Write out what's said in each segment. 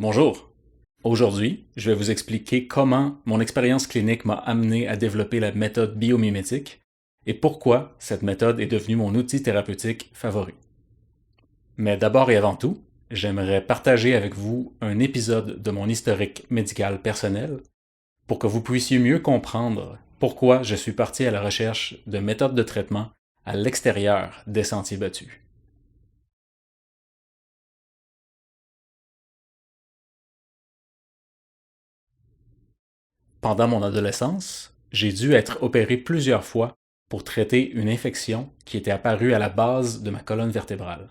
Bonjour. Aujourd'hui, je vais vous expliquer comment mon expérience clinique m'a amené à développer la méthode biomimétique et pourquoi cette méthode est devenue mon outil thérapeutique favori. Mais d'abord et avant tout, j'aimerais partager avec vous un épisode de mon historique médical personnel pour que vous puissiez mieux comprendre pourquoi je suis parti à la recherche de méthodes de traitement à l'extérieur des sentiers battus. Pendant mon adolescence, j'ai dû être opéré plusieurs fois pour traiter une infection qui était apparue à la base de ma colonne vertébrale.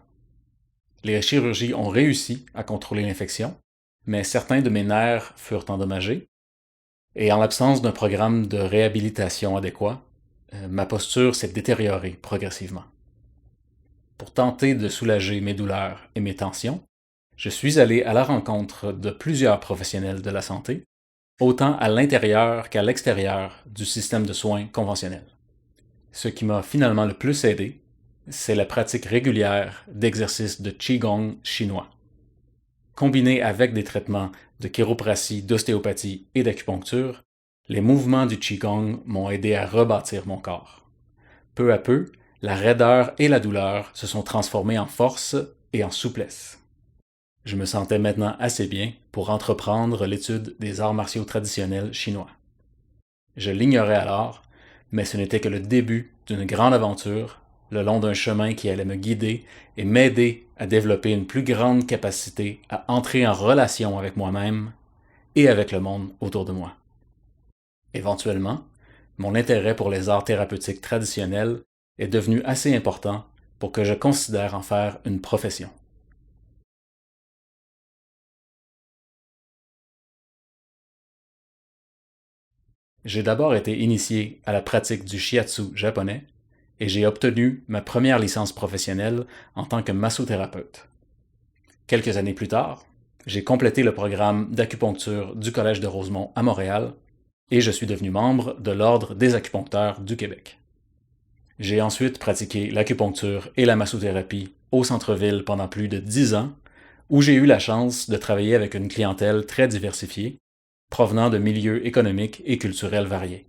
Les chirurgies ont réussi à contrôler l'infection, mais certains de mes nerfs furent endommagés, et en l'absence d'un programme de réhabilitation adéquat, ma posture s'est détériorée progressivement. Pour tenter de soulager mes douleurs et mes tensions, je suis allé à la rencontre de plusieurs professionnels de la santé, autant à l'intérieur qu'à l'extérieur du système de soins conventionnel. Ce qui m'a finalement le plus aidé, c'est la pratique régulière d'exercices de Qigong chinois. Combiné avec des traitements de chiropratie, d'ostéopathie et d'acupuncture, les mouvements du Qigong m'ont aidé à rebâtir mon corps. Peu à peu, la raideur et la douleur se sont transformées en force et en souplesse. Je me sentais maintenant assez bien pour entreprendre l'étude des arts martiaux traditionnels chinois. Je l'ignorais alors, mais ce n'était que le début d'une grande aventure, le long d'un chemin qui allait me guider et m'aider à développer une plus grande capacité à entrer en relation avec moi-même et avec le monde autour de moi. Éventuellement, mon intérêt pour les arts thérapeutiques traditionnels est devenu assez important pour que je considère en faire une profession. J'ai d'abord été initié à la pratique du shiatsu japonais et j'ai obtenu ma première licence professionnelle en tant que massothérapeute. Quelques années plus tard, j'ai complété le programme d'acupuncture du Collège de Rosemont à Montréal et je suis devenu membre de l'Ordre des acupuncteurs du Québec. J'ai ensuite pratiqué l'acupuncture et la massothérapie au centre-ville pendant plus de 10 ans, où j'ai eu la chance de travailler avec une clientèle très diversifiée, provenant de milieux économiques et culturels variés.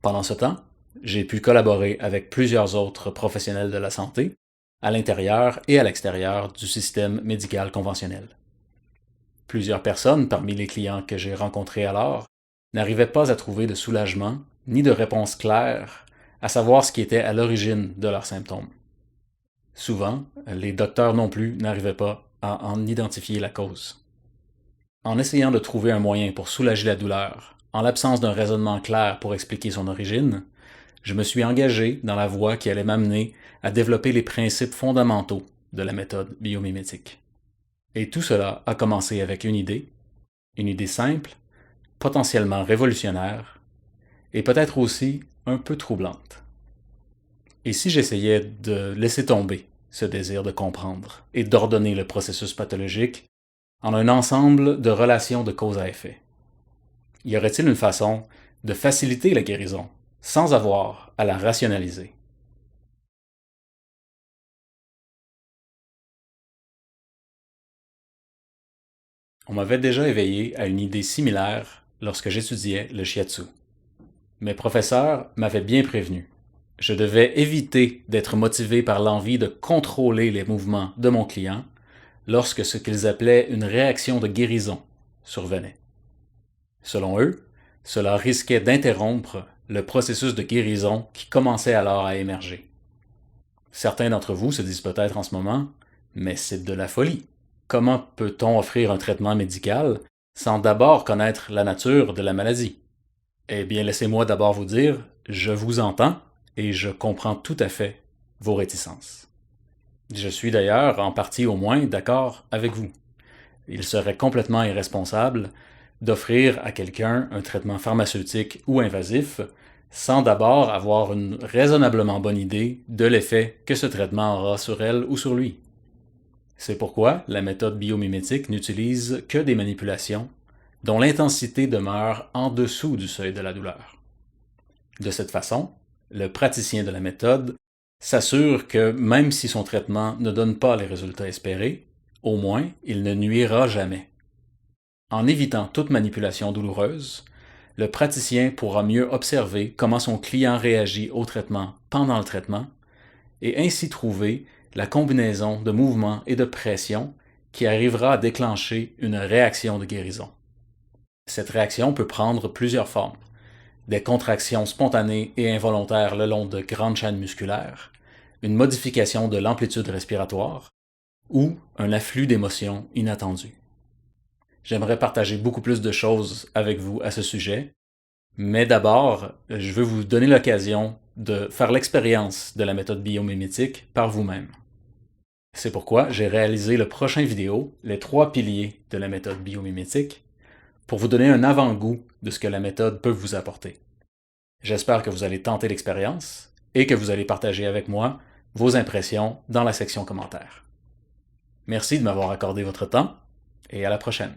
Pendant ce temps, j'ai pu collaborer avec plusieurs autres professionnels de la santé, à l'intérieur et à l'extérieur du système médical conventionnel. Plusieurs personnes parmi les clients que j'ai rencontrés alors n'arrivaient pas à trouver de soulagement ni de réponse claire à savoir ce qui était à l'origine de leurs symptômes. Souvent, les docteurs non plus n'arrivaient pas à en identifier la cause. En essayant de trouver un moyen pour soulager la douleur, en l'absence d'un raisonnement clair pour expliquer son origine, je me suis engagé dans la voie qui allait m'amener à développer les principes fondamentaux de la méthode biomimétique. Et tout cela a commencé avec une idée simple, potentiellement révolutionnaire, et peut-être aussi un peu troublante. Et si j'essayais de laisser tomber ce désir de comprendre et d'ordonner le processus pathologique en un ensemble de relations de cause à effet? Y aurait-il une façon de faciliter la guérison sans avoir à la rationaliser? On m'avait déjà éveillé à une idée similaire lorsque j'étudiais le shiatsu. Mes professeurs m'avaient bien prévenu. Je devais éviter d'être motivé par l'envie de contrôler les mouvements de mon client lorsque ce qu'ils appelaient une réaction de guérison survenait. Selon eux, cela risquait d'interrompre le processus de guérison qui commençait alors à émerger. Certains d'entre vous se disent peut-être en ce moment, mais c'est de la folie. Comment peut-on offrir un traitement médical sans d'abord connaître la nature de la maladie? Eh bien, laissez-moi d'abord vous dire, je vous entends et je comprends tout à fait vos réticences. Je suis d'ailleurs, en partie au moins, d'accord avec vous. Il serait complètement irresponsable d'offrir à quelqu'un un traitement pharmaceutique ou invasif sans d'abord avoir une raisonnablement bonne idée de l'effet que ce traitement aura sur elle ou sur lui. C'est pourquoi la méthode biomimétique n'utilise que des manipulations dont l'intensité demeure en dessous du seuil de la douleur. De cette façon, le praticien de la méthode s'assure que même si son traitement ne donne pas les résultats espérés, au moins il ne nuira jamais. En évitant toute manipulation douloureuse, le praticien pourra mieux observer comment son client réagit au traitement pendant le traitement et ainsi trouver la combinaison de mouvements et de pression qui arrivera à déclencher une réaction de guérison. Cette réaction peut prendre plusieurs formes. Des contractions spontanées et involontaires le long de grandes chaînes musculaires, une modification de l'amplitude respiratoire ou un afflux d'émotions inattendues. J'aimerais partager beaucoup plus de choses avec vous à ce sujet, mais d'abord, je veux vous donner l'occasion de faire l'expérience de la méthode biomimétique par vous-même. C'est pourquoi j'ai réalisé le prochain vidéo, les 3 piliers de la méthode biomimétique, pour vous donner un avant-goût de ce que la méthode peut vous apporter. J'espère que vous allez tenter l'expérience et que vous allez partager avec moi vos impressions dans la section commentaires. Merci de m'avoir accordé votre temps et à la prochaine.